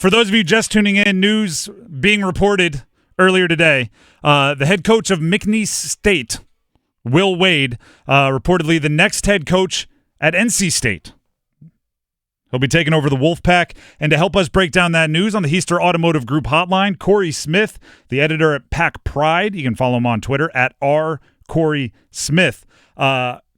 For those of you just tuning in, news being reported earlier today, the head coach of McNeese State, Will Wade, reportedly the next head coach at NC State. He'll be taking over the Wolfpack. And to help us break down that news on the Heister Automotive Group hotline, Cory Smith, the editor at Pack Pride. You can follow him on Twitter at @RCorySmith.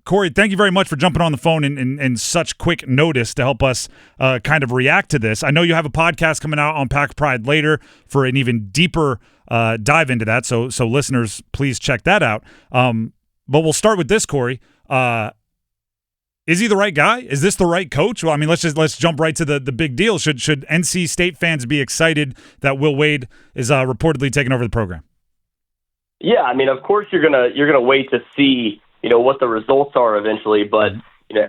Cory, thank you very much for jumping on the phone in such quick notice to help us kind of react to this. I know you have a podcast coming out on Pack Pride later for an even deeper dive into that, so listeners, please check that out. But we'll start with this, Cory. Is he the right guy? Is this the right coach? Well, I mean, let's jump right to the big deal. Should NC State fans be excited that Will Wade is reportedly taking over the program? Yeah, I mean, of course you're gonna wait to see what the results are eventually, but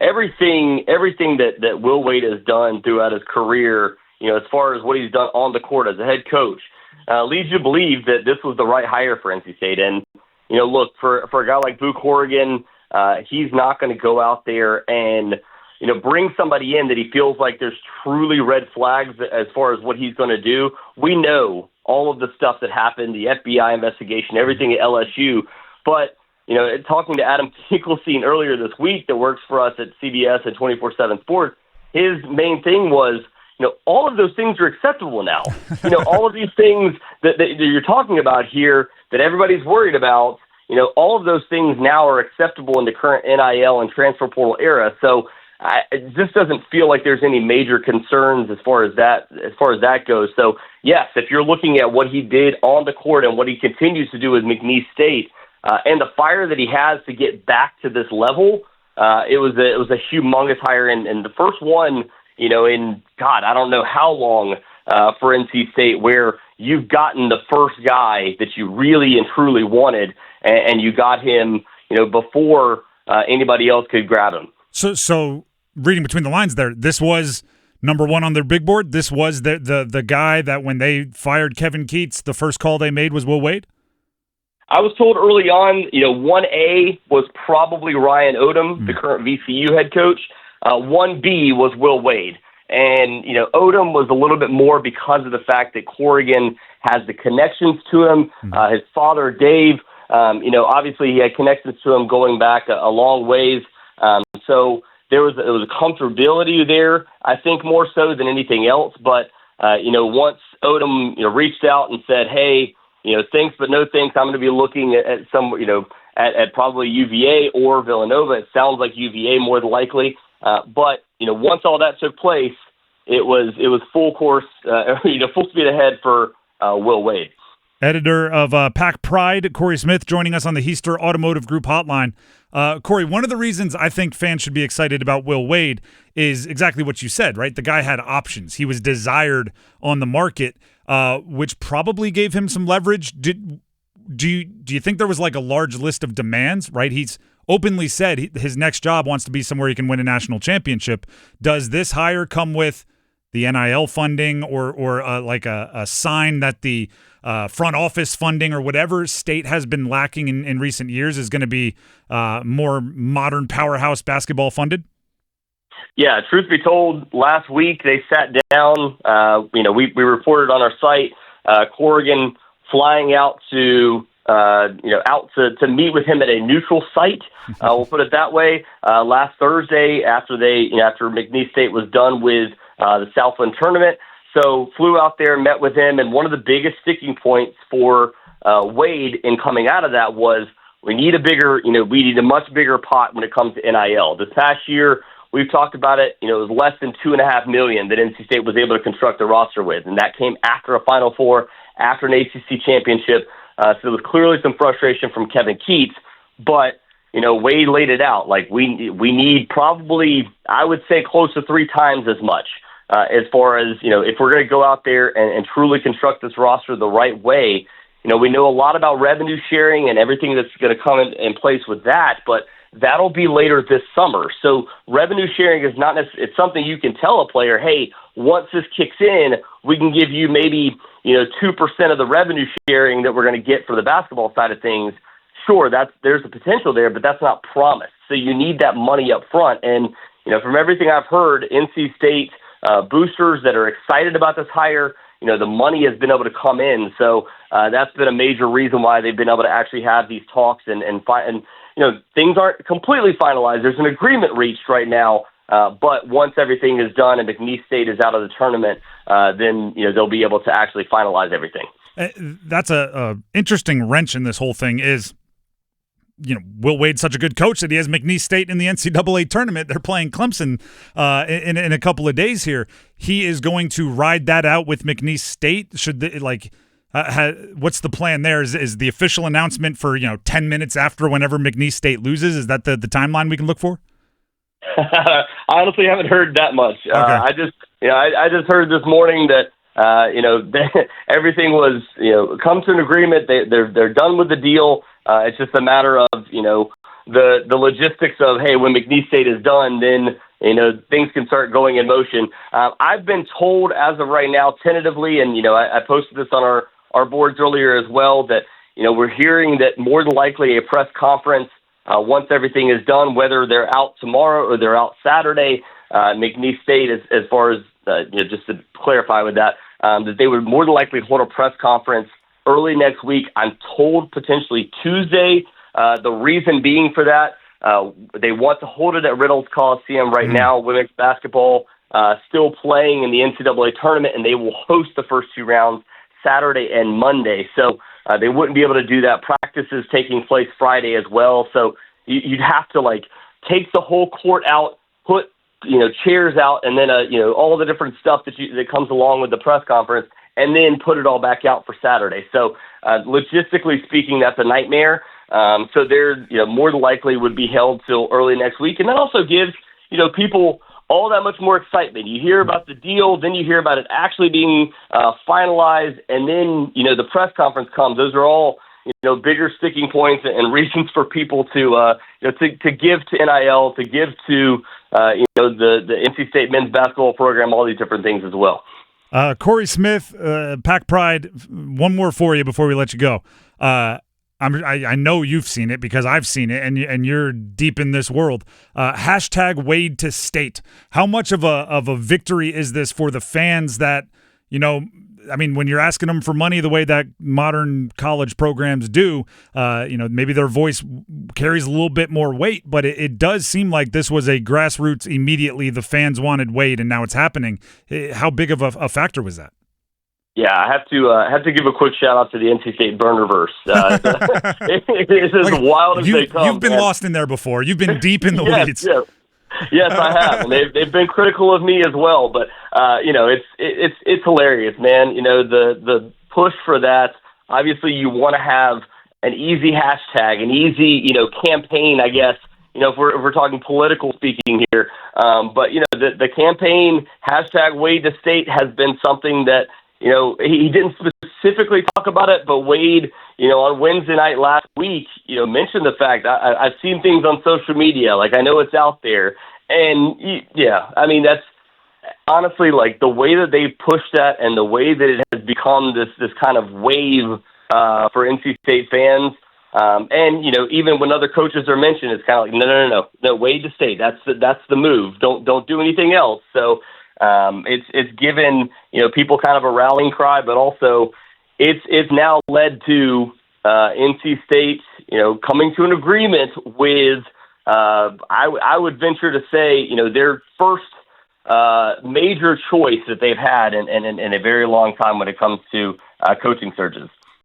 everything that Will Wade has done throughout his career, as far as what he's done on the court as a head coach, leads you to believe that this was the right hire for NC State. And look, for a guy like Boo Corrigan, he's not going to go out there and bring somebody in that he feels like there's truly red flags as far as what he's going to do. We know all of the stuff that happened, the FBI investigation, everything at LSU, but talking to Adam Finkelstein earlier this week that works for us at CBS and 24/7 Sports, his main thing was, all of those things are acceptable now. All of these things that you're talking about here that everybody's worried about, all of those things now are acceptable in the current NIL and transfer portal era. So it just doesn't feel like there's any major concerns as far as that goes. So yes, if you're looking at what he did on the court and what he continues to do with McNeese State, and the fire that he has to get back to this level, it was a humongous hire, and the first one, in God, I don't know how long for NC State, where you've gotten the first guy that you really and truly wanted, and you got him, before anybody else could grab him. So reading between the lines there, this was number one on their big board. This was the guy that when they fired Kevin Keatts, the first call they made was Will Wade. I was told early on, 1A was probably Ryan Odom, the current VCU head coach. 1B was Will Wade. And, Odom was a little bit more because of the fact that Corrigan has the connections to him. His father, Dave, obviously he had connections to him going back a long ways. So there was a comfortability there, I think, more so than anything else. But, once Odom, reached out and said, hey, thanks, but no thanks. I'm going to be looking at some, at probably UVA or Villanova. It sounds like UVA more than likely. But, once all that took place, it was full course, full speed ahead for Will Wade. Editor of Pack Pride, Cory Smith, joining us on the Heister Automotive Group hotline. Cory, one of the reasons I think fans should be excited about Will Wade is exactly what you said, right? The guy had options. He was desired on the market, which probably gave him some leverage. Do you think there was like a large list of demands, right? He's openly said his next job wants to be somewhere he can win a national championship. Does this hire come with the NIL funding or like a sign that the front office funding or whatever State has been lacking in recent years is going to be more modern powerhouse basketball funded? Yeah, truth be told, last week they sat down. We reported on our site, Corrigan flying out to meet with him at a neutral site. We'll put it that way. Last Thursday, after McNeese State was done with the Southland tournament, so flew out there, met with him, and one of the biggest sticking points for Wade in coming out of that was we need a much bigger pot when it comes to NIL. This past year, we've talked about it. It was less than $2.5 million that NC State was able to construct a roster with, and that came after a Final Four, after an ACC championship. So there was clearly some frustration from Kevin Keatts, but Wade laid it out. Like we need probably, I would say, close to 3 times as much as far as if we're going to go out there and truly construct this roster the right way. We know a lot about revenue sharing and everything that's going to come in place with that, but that'll be later this summer. So revenue sharing is not necessarily, it's something you can tell a player, hey, once this kicks in, we can give you maybe 2% of the revenue sharing that we're going to get for the basketball side of things. Sure, there's a potential there, but that's not promised. So you need that money up front. And from everything I've heard, NC State boosters that are excited about this hire. The money has been able to come in. So that's been a major reason why they've been able to actually have these talks and things aren't completely finalized. There's an agreement reached right now. But once everything is done and McNeese State is out of the tournament, then they'll be able to actually finalize everything. That's a interesting wrench in this whole thing is, Will Wade's such a good coach that he has McNeese State in the NCAA tournament. They're playing Clemson in a couple of days here. He is going to ride that out with McNeese State. What's the plan there? Is the official announcement for 10 minutes after whenever McNeese State loses? Is that the timeline we can look for? I honestly haven't heard that much. Okay. I just heard this morning that everything was come to an agreement. They're done with the deal. It's just a matter of the logistics of, hey, when McNeese State is done, then things can start going in motion. I've been told as of right now, tentatively, and I posted this on our boards earlier as well, that we're hearing that more than likely a press conference once everything is done, whether they're out tomorrow or they're out Saturday. McNeese State, as far as just to clarify with that they would more than likely hold a press conference early next week. I'm told potentially Tuesday. The reason being for that, they want to hold it at Reynolds Coliseum right now. Women's basketball still playing in the NCAA tournament, and they will host the first two rounds Saturday and Monday. So they wouldn't be able to do that. Practice is taking place Friday as well. So you'd have to take the whole court out, put chairs out, and then all the different stuff that comes along with the press conference, and then put it all back out for Saturday. So logistically speaking, that's a nightmare. So they're more than likely would be held till early next week, and that also gives people all that much more excitement. You hear about the deal, then you hear about it actually being finalized, and then the press conference comes. Those are all bigger sticking points and reasons for people to give to NIL, to give to the NC State men's basketball program, all these different things as well. Cory Smith, Pack Pride. One more for you before we let you go. I know you've seen it because I've seen it, and you're deep in this world. Hashtag Wade to State. How much of a victory is this for the fans that when you're asking them for money the way that modern college programs do, maybe their voice carries a little bit more weight, but it does seem like this was a grassroots, immediately the fans wanted Wade, and now it's happening. How big of a factor was that? Yeah, I have to give a quick shout out to the NC State burnerverse. It's as wild as they come. You've been lost in there before. You've been deep in the weeds. Yes, I have, and they've been critical of me as well. But it's hilarious, man. The push for that. Obviously, you want to have an easy hashtag, an easy campaign, I guess. If we're talking political speaking here, but the campaign hashtag Wade to State has been something that he didn't specifically talk about it, but Wade, on Wednesday night last week, mentioned the fact I've seen things on social media, I know it's out there, and that's honestly the way that they pushed that and the way that it has become this kind of wave for NC State fans, and even when other coaches are mentioned, it's kind of no, Wade to State, that's the move. Don't do anything else. So. It's given people kind of a rallying cry, but also it's now led to NC State coming to an agreement with I would venture to say their first major choice that they've had in a very long time when it comes to coaching searches.